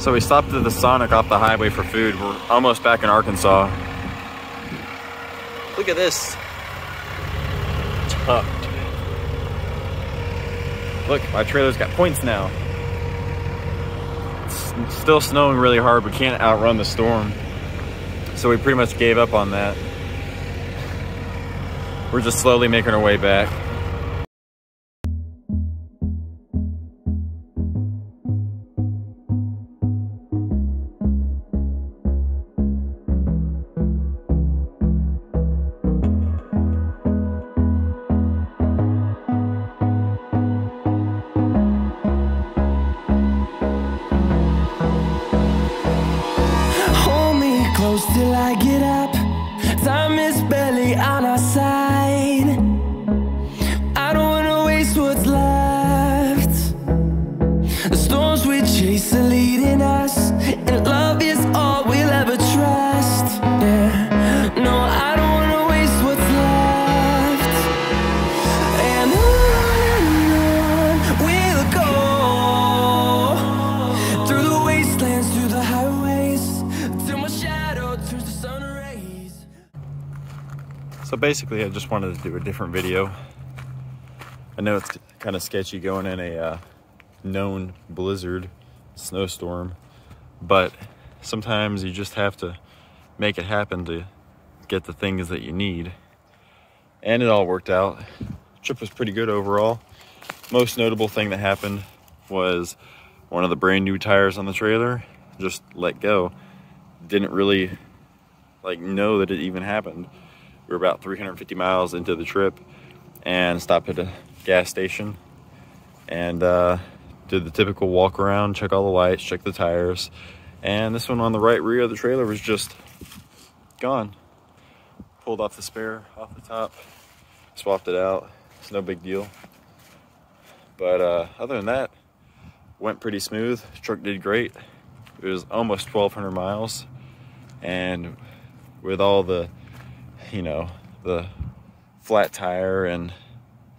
So we stopped at the Sonic off the highway for food. We're almost back in Arkansas. Look at this. Tucked. Look, my trailer's got points now. It's still snowing really hard. We can't outrun the storm. So we pretty much gave up on that. We're just slowly making our way back. Till I get up, time is barely on our side. I don't wanna waste what's left. The storms we chase are leading us, and love is all we'll ever trust. Yeah, no, I don't wanna waste what's left. And on we'll go, through the wastelands, through the highways, till my shadow turns to sun rays. So basically I just wanted to do a different video. I know it's kind of sketchy going in a known blizzard, snowstorm, but sometimes you just have to make it happen to get the things that you need. And it all worked out. The trip was pretty good overall. Most notable thing that happened was one of the brand new tires on the trailer just let go. Didn't really know that it even happened. We were about 350 miles into the trip and stopped at a gas station and did the typical walk around, check all the lights, check the tires, and this one on the right rear of the trailer was just gone. Pulled off the spare off the top, swapped it out. It's no big deal, but other than that, went pretty smooth. Truck did great. It was almost 1,200 miles, and with all the the flat tire and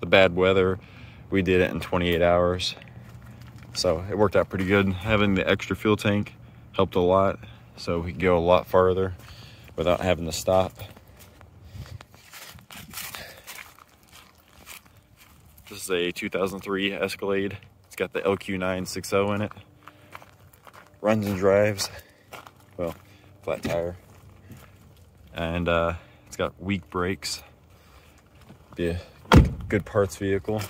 the bad weather, we did it in 28 hours. So it worked out pretty good. Having the extra fuel tank helped a lot, so we could go a lot farther without having to stop. This is a 2003 Escalade. It's got the LQ960 in it. Runs and drives, well, flat tire. And it's got weak brakes. Be a good parts vehicle.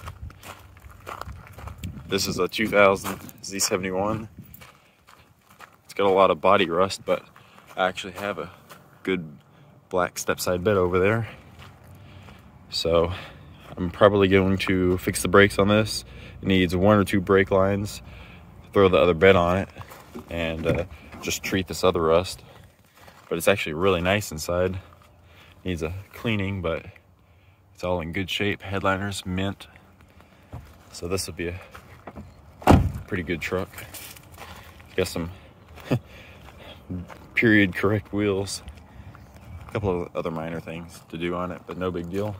This is a 2000 Z71. It's got a lot of body rust, but I actually have a good black step-side bed over there. So I'm probably going to fix the brakes on this. It needs 1 or 2 brake lines, throw the other bed on it, and just treat this other rust. But it's actually really nice inside. Needs a cleaning, but it's all in good shape. Headliners mint. So this will be a pretty good truck. Got some period correct wheels. A couple of other minor things to do on it, but no big deal.